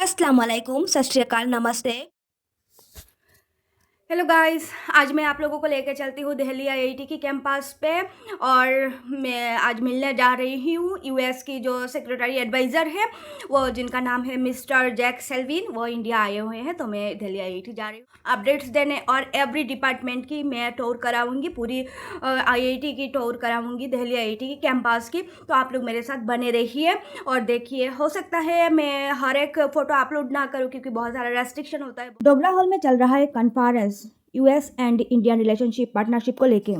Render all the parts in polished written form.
अस्सलाम वालेकुम, सत श्री अकाल, नमस्ते। हेलो गाइस, आज मैं आप लोगों को लेकर चलती हूँ दिल्ली आईआईटी की कैंपस पे। और मैं आज मिलने जा रही हूँ यूएस की जो सेक्रेटरी एडवाइज़र है, वो जिनका नाम है मिस्टर जैक सेल्विन। वो इंडिया आए हुए हैं, तो मैं दिल्ली आईआईटी जा रही हूँ अपडेट्स देने और एवरी डिपार्टमेंट की मैं टूर कराऊंगी, पूरी आईआईटी की टूर कराऊंगी, दिल्ली आईआईटी की कैंपस की। तो आप लोग मेरे साथ बने रहिए और देखिए। हो सकता है मैं हर एक फ़ोटो अपलोड ना करूँ क्योंकि बहुत सारा रेस्ट्रिक्शन होता है। डोगरा हॉल में चल रहा है conference US and Indian relationship partnership को लेके।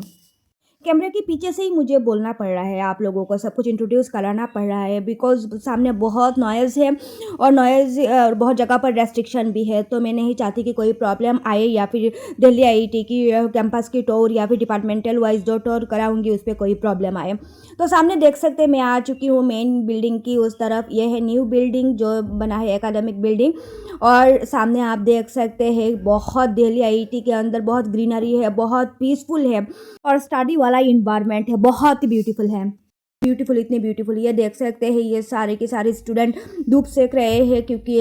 कैमरे के पीछे से ही मुझे बोलना पड़ रहा है, आप लोगों को सब कुछ इंट्रोड्यूस कराना पड़ रहा है बिकॉज सामने बहुत नॉइज़ है और नॉइज़ बहुत जगह पर रेस्ट्रिक्शन भी है। तो मैं नहीं चाहती कि कोई प्रॉब्लम आए या फिर दिल्ली आईआईटी की कैंपस की टूर या फिर डिपार्टमेंटल वाइज जो टूर कराऊंगी उस पर कोई प्रॉब्लम आए। तो सामने देख सकते हैं मैं आ चुकी हूँ मेन बिल्डिंग की उस तरफ। ये है न्यू बिल्डिंग जो बना है, एकेडमिक बिल्डिंग। और सामने आप देख सकते हैं बहुत दिल्ली आईआईटी के अंदर बहुत ग्रीनरी है, बहुत पीसफुल है और स्टडी वाला इन्वायरमेंट है, बहुत ही ब्यूटीफुल है। ब्यूटीफुल, इतनी ब्यूटीफुल। ये देख सकते हैं ये सारे के सारे स्टूडेंट धूप सेक रहे हैं क्योंकि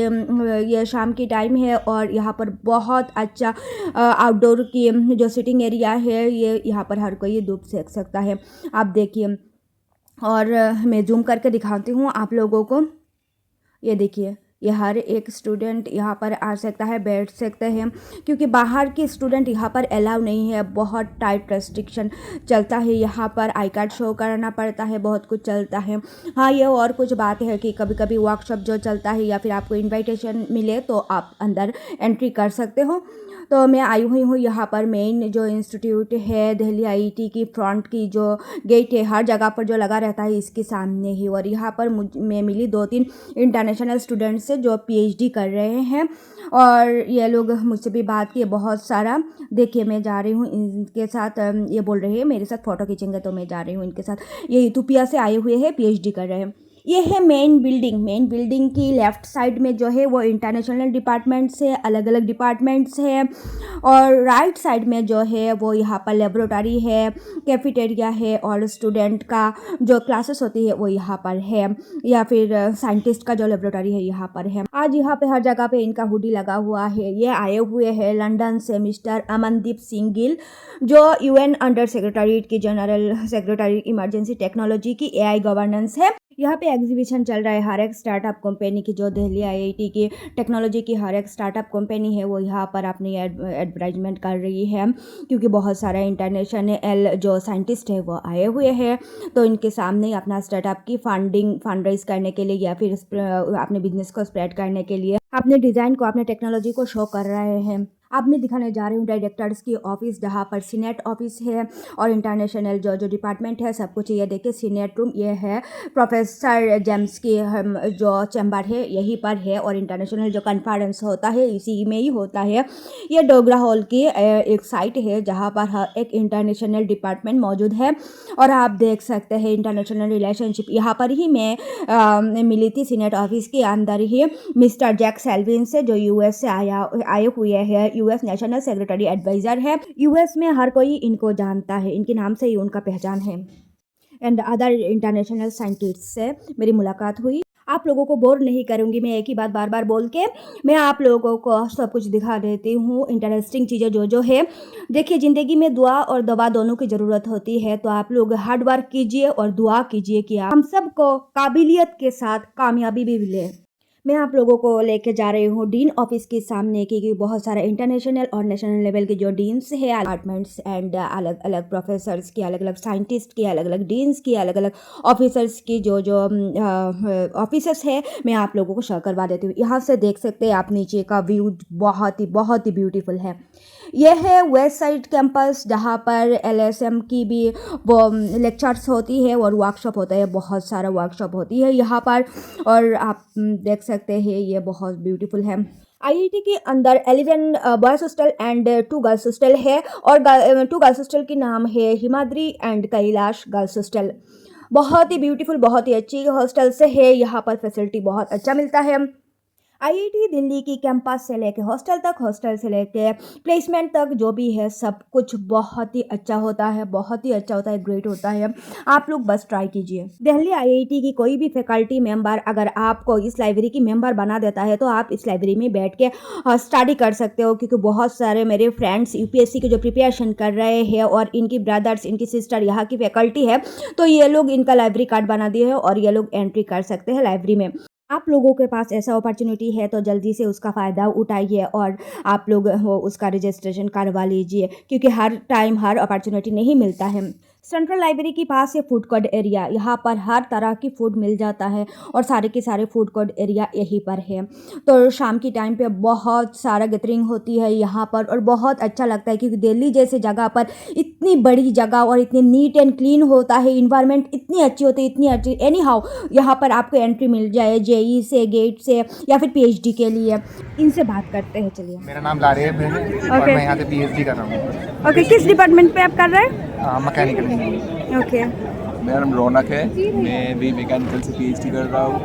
ये शाम की टाइम है और यहाँ पर बहुत अच्छा आउटडोर की जो सिटिंग एरिया है, ये यहाँ पर हर कोई धूप सेक सकता है। आप देखिए और मैं जूम करके दिखाती हूँ आप लोगों को। ये देखिए, ये हर एक स्टूडेंट यहाँ पर आ सकता है, बैठ सकते हैं क्योंकि बाहर के स्टूडेंट यहाँ पर अलाउ नहीं है। बहुत टाइट रेस्ट्रिक्शन चलता है यहाँ पर, आई कार्ड शो कराना पड़ता है, बहुत कुछ चलता है। हाँ, ये और कुछ बात है कि कभी कभी वर्कशॉप जो चलता है या फिर आपको इनविटेशन मिले तो आप अंदर एंट्री कर सकते हो। तो मैं आई हुई हूँ यहाँ पर मेन जो इंस्टीट्यूट है दिल्ली आईआईटी की फ्रंट की जो गेट है, हर जगह पर जो लगा रहता है इसके सामने ही। और यहाँ पर मैं मिली 2-3 इंटरनेशनल स्टूडेंट्स से जो पीएचडी कर रहे हैं और ये लोग मुझसे भी बात किए बहुत सारा। देखिए मैं जा रही हूँ इनके साथ, ये बोल रहे हैं मेरे साथ फ़ोटो खींचेंगे तो मैं जा रही हूँ इनके साथ। ये इथोपिया से आए हुए हैं, पीएचडी कर रहे हैं। ये है मेन बिल्डिंग। मेन बिल्डिंग की लेफ़्ट साइड में जो है वो इंटरनेशनल डिपार्टमेंट्स है, अलग अलग डिपार्टमेंट्स है। और राइट साइड में जो है वो यहाँ पर लेबोरेटरी है, कैफेटेरिया है और स्टूडेंट का जो क्लासेस होती है वो यहाँ पर है, या फिर साइंटिस्ट का जो लेबोरेटरी है यहाँ पर है। आज यहाँ पे हर जगह पे इनका हुडी लगा हुआ है। ये आए हुए हैं लंदन से मिस्टर अमनदीप सिंह गिल, जो यूएन अंडर सेक्रेटरी की जनरल सेक्रेटरी इमरजेंसी टेक्नोलॉजी की एआई गवर्नेंस है। यहाँ पे एग्जीबिशन चल रहा है हर एक स्टार्टअप कंपनी की, जो दिल्ली आईआईटी की टेक्नोलॉजी की हर एक स्टार्टअप कंपनी है वो यहाँ पर अपनी एडवर्टाइजमेंट कर रही है क्योंकि बहुत सारा इंटरनेशनल जो साइंटिस्ट है वो आए हुए हैं। तो इनके सामने अपना स्टार्टअप की फंड रेज करने के लिए या फिर अपने बिजनेस को स्प्रेड करने के लिए अपने डिज़ाइन को, अपने टेक्नोलॉजी को शो कर रहे हैं। अब मैं दिखाने जा रही हूँ डायरेक्टर्स की ऑफिस, जहाँ पर सीनेट ऑफिस है और इंटरनेशनल जो जो डिपार्टमेंट है सब कुछ। ये देखिए सीनेट रूम, ये है प्रोफेसर जेम्स की जो चैम्बर है यहीं पर है और इंटरनेशनल जो कॉन्फ्रेंस होता है इसी में ही होता है। ये डोगरा हॉल की एक साइट है जहाँ पर हर एक इंटरनेशनल डिपार्टमेंट मौजूद है। और आप देख सकते हैं इंटरनेशनल रिलेशनशिप, यहाँ पर ही मैं मिली थी सीनेट ऑफिस के अंदर ही मिस्टर जैक सेल्विन से, जो यूएस से आए हुए हैं, यूएस नेशनल सेक्रेटरी एडवाइजर है। यूएस में हर कोई इनको जानता है, इनके नाम से ही उनका पहचान है। एंड अदर इंटरनेशनल साइंटिस्ट से मेरी मुलाकात हुई। आप लोगों को बोर नहीं करूंगी मैं एक ही बात बार बार बोल के, मैं आप लोगों को सब कुछ दिखा देती हूँ, इंटरेस्टिंग चीज़ें जो जो है। देखिए, ज़िंदगी में दुआ और दवा दोनों की ज़रूरत होती है, तो आप लोग हार्ड वर्क कीजिए और दुआ कीजिए कि हम सबको काबिलियत के साथ कामयाबी भी मिले। मैं आप लोगों को लेके जा रही हूँ डीन ऑफिस के सामने, क्योंकि बहुत सारे इंटरनेशनल और नेशनल लेवल के जो डीन्स है, डिपार्टमेंट्स एंड अलग अलग प्रोफेसर्स की, अलग अलग साइंटिस्ट की, अलग अलग डीन्स की, अलग अलग ऑफिसर्स की जो जो ऑफिसर्स है, मैं आप लोगों को शो करवा देती हूँ। यहाँ से देख सकते हैं आप नीचे का व्यू, बहुत ही ब्यूटीफुल है। यह है वेस्ट साइड कैंपस, जहाँ पर एलएसएम की भी वो लेक्चर्स होती है और वर्कशॉप होता है, बहुत सारा वर्कशॉप होती है यहाँ पर। और आप देख सकते हैं ये बहुत ब्यूटीफुल है। आईआईटी के अंदर 11 boys hostel and 2 girls hostel है और 2 गर्ल्स हॉस्टल की नाम है Himadri and Kailash girls hostel. बहुत ही ब्यूटीफुल, बहुत ही अच्छी हॉस्टल से है। यहाँ पर फैसिलिटी बहुत अच्छा मिलता है। आईआईटी दिल्ली की कैंपस से लेके हॉस्टल तक, हॉस्टल से लेके प्लेसमेंट तक जो भी है सब कुछ बहुत ही अच्छा होता है, बहुत ही अच्छा होता है, ग्रेट होता है। आप लोग बस ट्राई कीजिए। दिल्ली आईआईटी की कोई भी फैकल्टी मेंबर अगर आपको इस लाइब्रेरी की मेंबर बना देता है तो आप इस लाइब्रेरी में बैठ के स्टडी कर सकते हो, क्योंकि बहुत सारे मेरे फ्रेंड्स यूपीएससी की जो प्रिपरेशन कर रहे हैं और इनकी ब्रदर्स, इनकी सिस्टर यहाँ की फैकल्टी है, तो ये लोग इनका लाइब्रेरी कार्ड बना दिए हैं और ये लोग एंट्री कर सकते हैं लाइब्रेरी में। आप लोगों के पास ऐसा अपॉर्चुनिटी है तो जल्दी से उसका फ़ायदा उठाइए और आप लोग वो उसका रजिस्ट्रेशन करवा लीजिए, क्योंकि हर टाइम हर अपॉर्चुनिटी नहीं मिलता है। सेंट्रल लाइब्रेरी के पास है फूड कोर्ट एरिया, यहाँ पर हर तरह की फूड मिल जाता है और सारे के सारे फूड कोर्ट एरिया यहीं पर है। तो शाम की टाइम पे बहुत सारा गैदरिंग होती है यहाँ पर और बहुत अच्छा लगता है, क्योंकि दिल्ली जैसे जगह पर इतनी बड़ी जगह और इतनी नीट एंड क्लीन होता है, इन्वायरमेंट इतनी अच्छी होती है, इतनी अच्छी। एनी हाउ यहाँ पर आपको एंट्री मिल जाए जेई से, गेट से या फिर पीएचडी के लिए। इनसे बात करते हैं, चलिए। मेरा नाम लारेब है और मैं यहाँ से पीएचडी कर रहा हूँ। ओके, किस डिपार्टमेंट पे आप कर रहे हैं? मैकेनिकल। ओके, मेरा नाम रौनक है, मैं भी मैकेनिकल से पीएचडी कर रहा हूँ।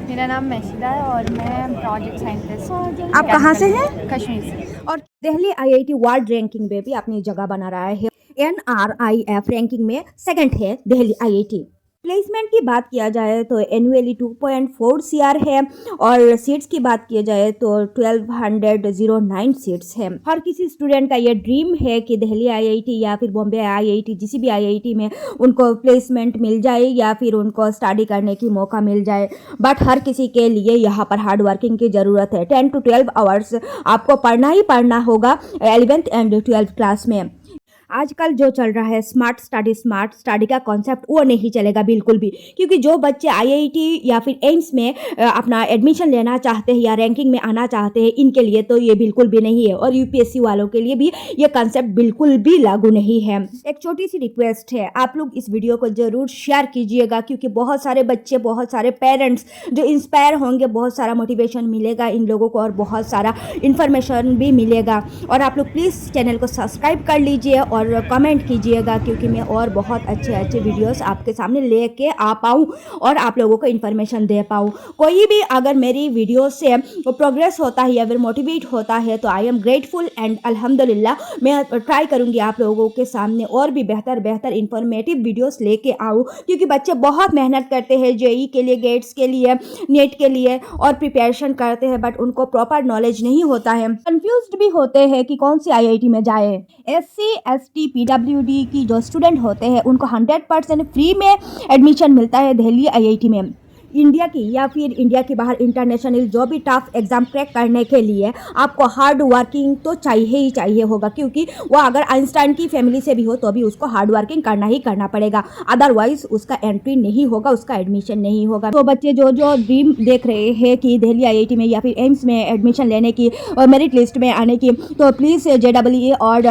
मेरा नाम मैशिदा है और मैं प्रोजेक्ट साइंटिस्ट हूँ। आप कहाँ से हैं? कश्मीर से। और दिल्ली आईआईटी वर्ल्ड रैंकिंग में भी अपनी जगह बना रहा है। NRIF रैंकिंग में सेकंड है दिल्ली आईआईटी। प्लेसमेंट की बात किया जाए तो एनुअली 2.4 CR है और सीट्स की बात किया जाए तो 1209 सीट्स है। हर किसी स्टूडेंट का ये ड्रीम है कि दिल्ली आईआईटी या फिर बॉम्बे आईआईटी, किसी भी आईआईटी में उनको प्लेसमेंट मिल जाए या फिर उनको स्टडी करने की मौका मिल जाए। बट हर किसी के लिए यहाँ पर हार्ड वर्किंग की ज़रूरत है। 10 to 12 आवर्स आपको पढ़ना ही पढ़ना होगा 11th एंड 12th क्लास में। आजकल जो चल रहा है स्मार्ट स्टडी का कॉन्सेप्ट, वो नहीं चलेगा बिल्कुल भी, क्योंकि जो बच्चे आईआईटी या फिर एम्स में अपना एडमिशन लेना चाहते हैं या रैंकिंग में आना चाहते हैं, इनके लिए तो ये बिल्कुल भी नहीं है और यूपीएससी वालों के लिए भी ये कॉन्सेप्ट बिल्कुल भी लागू नहीं है। एक छोटी सी रिक्वेस्ट है, आप लोग इस वीडियो को ज़रूर शेयर कीजिएगा, क्योंकि बहुत सारे बच्चे, बहुत सारे पेरेंट्स जो इंस्पायर होंगे, बहुत सारा मोटिवेशन मिलेगा इन लोगों को और बहुत सारा इन्फॉर्मेशन भी मिलेगा। और आप लोग प्लीज़ चैनल को सब्सक्राइब कर लीजिए और कमेंट कीजिएगा, क्योंकि मैं और बहुत अच्छे अच्छे वीडियोस आपके सामने लेके आ पाऊँ और आप लोगों को इन्फॉर्मेशन दे पाऊँ। कोई भी अगर मेरी वीडियो से प्रोग्रेस होता है या फिर मोटिवेट होता है तो आई एम ग्रेटफुल एंड अल्हम्दुलिल्लाह। मैं ट्राई करूँगी आप लोगों के सामने और भी बेहतर इन्फॉर्मेटिव वीडियोस लेके आऊँ, क्योंकि बच्चे बहुत मेहनत करते हैं जेई के लिए, गेट्स के लिए, नेट के लिए और प्रिपरेशन करते हैं, बट उनको प्रॉपर नॉलेज नहीं होता है। कंफ्यूज्ड भी होते हैं कि कौन सी आईआईटी में जाए। SC ST PWD की जो स्टूडेंट होते हैं उनको 100% फ्री में एडमिशन मिलता है दिल्ली आईआईटी में। इंडिया की या फिर इंडिया के बाहर इंटरनेशनल जो भी टफ एग्ज़ाम क्रैक करने के लिए आपको हार्ड वर्किंग तो चाहिए ही चाहिए होगा, क्योंकि वो अगर आइंस्टाइन की फैमिली से भी हो तो भी उसको हार्ड वर्किंग करना ही करना पड़ेगा, अदरवाइज उसका एंट्री नहीं होगा, उसका एडमिशन नहीं होगा। तो बच्चे जो ड्रीम देख रहे हैं कि दिल्ली आईआईटी में या फिर एम्स में एडमिशन लेने की और मेरिट लिस्ट में आने की, तो प्लीज़ JEE और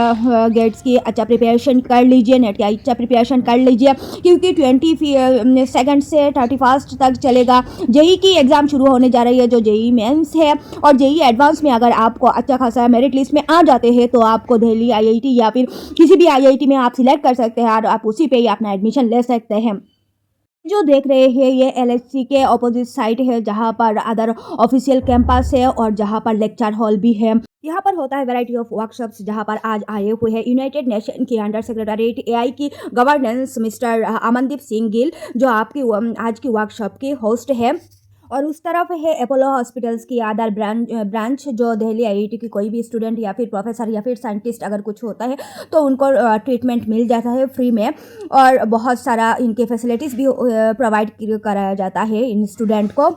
गेट्स की अच्छा प्रिपरेशन कर लीजिए, नेट की अच्छा प्रिपरेशन कर लीजिए, क्योंकि 22 से 31 तक चलेगा। जेई की एग्ज़ाम शुरू होने जा रही है, जो जेई मेंस है और जेई एडवांस में अगर आपको अच्छा खासा मेरिट लिस्ट में आ जाते हैं तो आपको दिल्ली आईआईटी या फिर किसी भी आईआईटी में आप सिलेक्ट कर सकते हैं और आप उसी पे ही अपना एडमिशन ले सकते हैं। जो देख रहे हैं ये LHC के ऑपोजिट साइड है, जहाँ पर अदर ऑफिशियल कैंपस है और जहाँ पर लेक्चर हॉल भी है। यहाँ पर होता है वैरायटी ऑफ वर्कशॉप्स, जहाँ पर आज आए हुए हैं यूनाइटेड नेशन के अंडर सेक्रेटरीट AI की गवर्नेंस मिस्टर अमनदीप सिंह गिल, जो आपकी आज की वर्कशॉप के होस्ट है। और उस तरफ है अपोलो हॉस्पिटल्स की अदर ब्रांच, जो दिल्ली आईआईटी की कोई भी स्टूडेंट या फिर प्रोफेसर या फिर साइंटिस्ट अगर कुछ होता है तो उनको ट्रीटमेंट मिल जाता है फ्री में और बहुत सारा इनके फैसिलिटीज़ भी प्रोवाइड कराया जाता है इन स्टूडेंट को।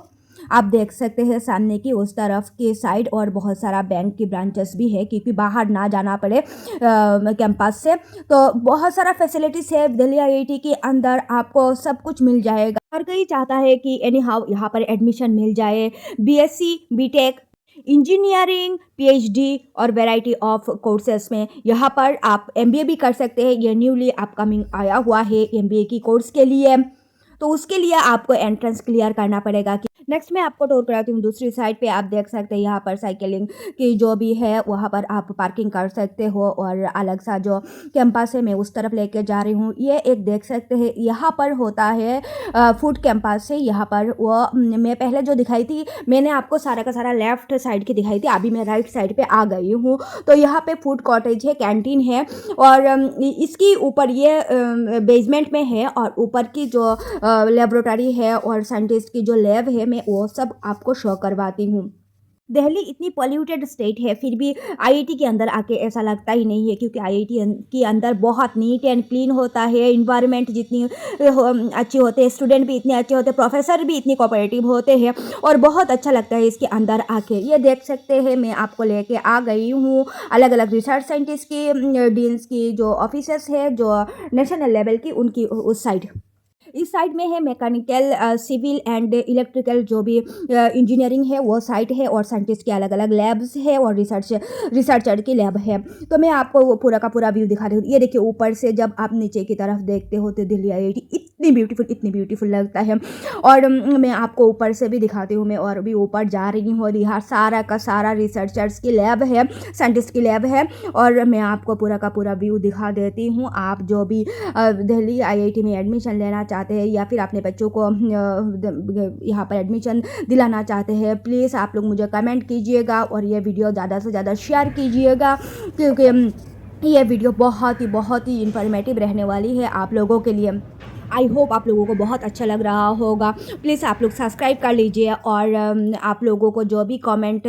आप देख सकते हैं सामने की उस तरफ की साइड और बहुत सारा बैंक की ब्रांचेस भी है, क्योंकि बाहर ना जाना पड़े कैंपस से। तो बहुत सारा फैसिलिटीज़ है दिल्ली आईआईटी के अंदर, आपको सब कुछ मिल जाएगा। हर कोई चाहता है कि एनी हाउ यहाँ पर एडमिशन मिल जाए। BSc BTech इंजीनियरिंग, PhD और वैरायटी ऑफ कोर्सेस में यहाँ पर आप MBA भी कर सकते हैं। ये न्यूली अपकमिंग आया हुआ है MBA की कोर्स के लिए। तो उसके लिए आपको एंट्रेंस क्लियर करना पड़ेगा। नेक्स्ट मैं आपको टूर कराती हूँ दूसरी साइड पे। आप देख सकते हैं यहाँ पर साइकिलिंग की जो भी है वहाँ पर आप पार्किंग कर सकते हो, और अलग सा जो कैंपस है मैं उस तरफ लेके जा रही हूँ। ये एक देख सकते हैं यहाँ पर होता है फूड कैंपस है। यहाँ पर वो मैं पहले जो दिखाई थी मैंने आपको सारा का सारा लेफ्ट साइड की दिखाई थी, अभी मैं राइट साइड पे आ गई हूँ। तो यहाँ पे फूड कॉटेज है, कैंटीन है, और इसकी ऊपर ये बेसमेंट में है, और ऊपर की जो लेबोरेटरी है और साइंटिस्ट की जो लैब है मैं वो सब आपको शो करवाती हूँ। दिल्ली इतनी पॉल्यूटेड स्टेट है, फिर भी आईआईटी के अंदर आके ऐसा लगता ही नहीं है, क्योंकि आईआईटी के अंदर बहुत नीट एंड क्लीन होता है। इन्वायरमेंट जितनी अच्छी होते हैं, स्टूडेंट भी इतने अच्छे होते हैं, प्रोफेसर भी इतनी कोऑपरेटिव होते हैं, और बहुत अच्छा लगता है इसके अंदर आके। ये देख सकते हैं मैं आपको लेके आ गई हूँ अलग अलग रिसर्च साइंटिस्ट की, डीन्स की जो ऑफिसर्स है जो नेशनल लेवल की, उनकी उस साइड। इस साइड में है मैकेनिकल, सिविल एंड इलेक्ट्रिकल जो भी इंजीनियरिंग है वो साइड है, और साइंटिस्ट के अलग अलग लैब्स है, और रिसर्चर की लैब है। तो मैं आपको वो पूरा का पूरा व्यू दिखा रही हूँ। ये देखिए ऊपर से जब आप नीचे की तरफ देखते हो तो दिल्ली आईआईटी इतनी ब्यूटीफुल लगता है। और मैं आपको ऊपर से भी दिखाती हूँ। मैं और भी ऊपर जा रही हूँ, और यहाँ सारा का सारा रिसर्चर्स की लैब है, साइंटिस्ट की लैब है, और मैं आपको पूरा का पूरा व्यू दिखा देती हूँ। आप जो भी दिल्ली आईआईटी में एडमिशन लेना चाहते हैं या फिर अपने बच्चों को यहाँ पर एडमिशन दिलाना चाहते हैं, प्लीज़ आप लोग मुझे कमेंट कीजिएगा, और ये वीडियो ज़्यादा से ज़्यादा शेयर कीजिएगा, क्योंकि ये वीडियो बहुत ही इन्फॉर्मेटिव रहने वाली है आप लोगों के लिए। आई होप आप लोगों को बहुत अच्छा लग रहा होगा। प्लीज़ आप लोग सब्सक्राइब कर लीजिए, और आप लोगों को जो भी कमेंट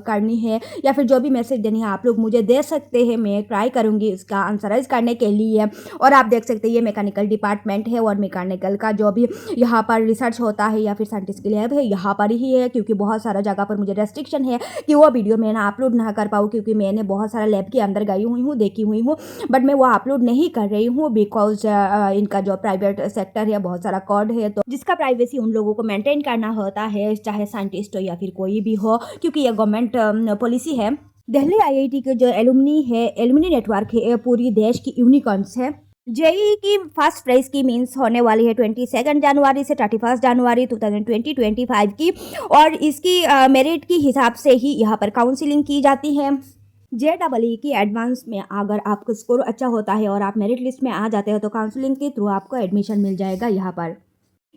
करनी है या फिर जो भी मैसेज देनी है आप लोग मुझे दे सकते हैं। मैं ट्राई करूँगी इसका आंसराइज करने के लिए। और आप देख सकते हैं ये मैकेनिकल डिपार्टमेंट है, और मैकेनिकल का जो भी यहाँ पर रिसर्च होता है या फिर साइंटिस्ट की लैब है यहाँ पर ही है, क्योंकि बहुत सारा जगह पर मुझे रेस्ट्रिक्शन है कि वो वीडियो मैं ना अपलोड ना कर पाऊँ, क्योंकि मैंने बहुत सारा लैब के अंदर गई हुई हूँ, देखी हुई हूँ, बट मैं वो अपलोड नहीं कर रही हूँ बिकॉज इनका जो प्राइवेट सेक्टर है बहुत सारा कोड है, तो जिसका प्राइवेसी उन लोगों को मेंटेन करना होता है, चाहे साइंटिस्ट हो या फिर कोई भी हो, क्योंकि ये गवर्नमेंट पॉलिसी है। दिल्ली आईआईटी के जो एलुमनी नेटवर्क है पूरी देश की यूनिकॉर्न्स है। जेईई की फर्स्ट प्राइज की मीन्स होने वाली है 22 जनवरी से 31 जनवरी 2020-25 की, और इसकी मेरिट की हिसाब से ही यहाँ पर काउंसिलिंग की जाती है। JEE की एडवांस में अगर आपका स्कोर अच्छा होता है और आप मेरिट लिस्ट में आ जाते हो तो काउंसलिंग के थ्रू आपको एडमिशन मिल जाएगा।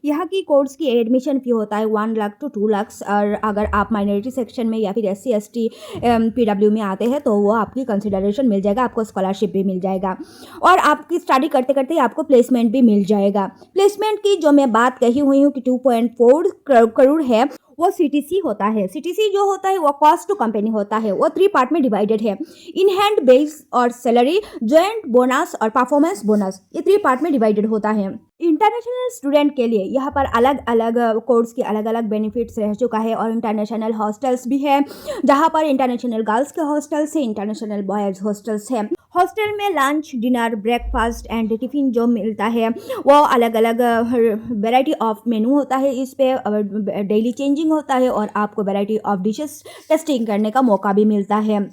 यहाँ की कोर्स की एडमिशन फ़ी होता है 1 लाख to 2 लाख, और अगर आप माइनॉरिटी सेक्शन में या फिर SC ST PW में आते हैं तो वो आपकी कंसिडरेशन मिल जाएगा, आपको स्कॉलरशिप भी मिल जाएगा, और आपकी स्टडी करते करते आपको प्लेसमेंट भी मिल जाएगा। प्लेसमेंट की जो मैं बात कही हुई हूँ कि 2.4 करोड़ है, वो CTC होता है। CTC जो होता है वो कॉस्ट टू कंपनी होता है, वो 3 पार्ट में डिवाइडेड है, इन हैंड बेस और सैलरी, जॉइंट बोनस और परफॉर्मेंस बोनस, ये 3 पार्ट में डिवाइडेड होता है। इंटरनेशनल स्टूडेंट के लिए यहाँ पर अलग अलग कोर्स के अलग अलग बेनिफिट्स रह चुका है, और इंटरनेशनल हॉस्टल्स भी है, जहाँ पर इंटरनेशनल गर्ल्स के हॉस्टल्स है, इंटरनेशनल बॉयज़ हॉस्टल्स है। हॉस्टल में lunch, dinner, breakfast and tiffin जो मिलता है वो अलग अलग वैरायटी ऑफ मेनू होता है, इस पे डेली चेंजिंग होता है, और आपको वैरायटी ऑफ डिशेस टेस्टिंग करने का मौका भी मिलता है।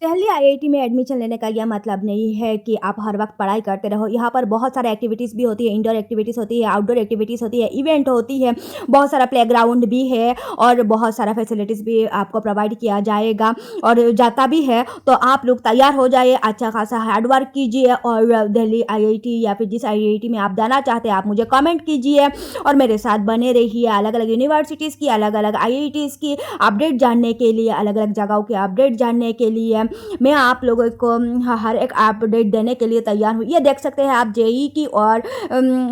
दिल्ली आईआईटी में एडमिशन लेने का यह मतलब नहीं है कि आप हर वक्त पढ़ाई करते रहो। यहाँ पर बहुत सारे एक्टिविटीज़ भी होती है, इंडोर एक्टिविटीज़ होती है, आउटडोर एक्टिविटीज़ होती है, इवेंट होती है, बहुत सारा प्लेग्राउंड भी है, और बहुत सारा फैसिलिटीज़ भी आपको प्रोवाइड किया जाएगा और जाता भी है। तो आप लोग तैयार हो जाइए, अच्छा खासा हार्डवर्क कीजिए, और दिल्ली आईआईटी या फिर जिस आईआईटी में आप जाना चाहते हैं आप मुझे कमेंट कीजिए, और मेरे साथ बने रहिए। अलग अलग यूनिवर्सिटीज़ की, अलग अलग आईआईटीज़ की अपडेट जानने के लिए, अलग अलग जगहों के अपडेट जानने के लिए मैं आप लोगों को हर एक अपडेट देने के लिए तैयार हूँ। ये देख सकते हैं आप जेईई की और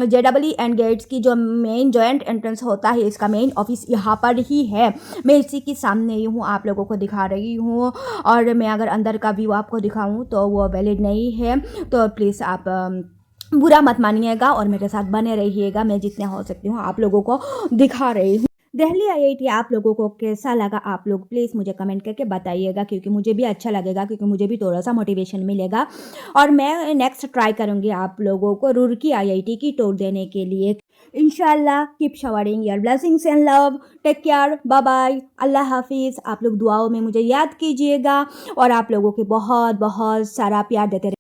JEE एंड गेट्स की जो मेन जॉइंट एंट्रेंस होता है, इसका मेन ऑफिस यहाँ पर ही है। मैं इसी के सामने ही हूँ, आप लोगों को दिखा रही हूँ, और मैं अगर अंदर का व्यू आपको दिखाऊँ तो वो वैलिड नहीं है, तो प्लीज़ आप बुरा मत मानिएगा और मेरे साथ बने रहिएगा। मैं जितने हो सकती हूँ आप लोगों को दिखा रही हूँ। दिल्ली आईआईटी आप लोगों को कैसा लगा, आप लोग प्लीज़ मुझे कमेंट करके बताइएगा, क्योंकि मुझे भी अच्छा लगेगा, क्योंकि मुझे भी थोड़ा सा मोटिवेशन मिलेगा, और मैं नेक्स्ट ट्राई करूँगी आप लोगों को रुड़की आईआईटी की टूर देने के लिए। इंशाल्लाह keep showering your blessings and love, take care, bye bye, अल्लाह हाफिज़। आप लोग दुआओं में मुझे याद कीजिएगा, और आप लोगों के बहुत बहुत सारा प्यार देते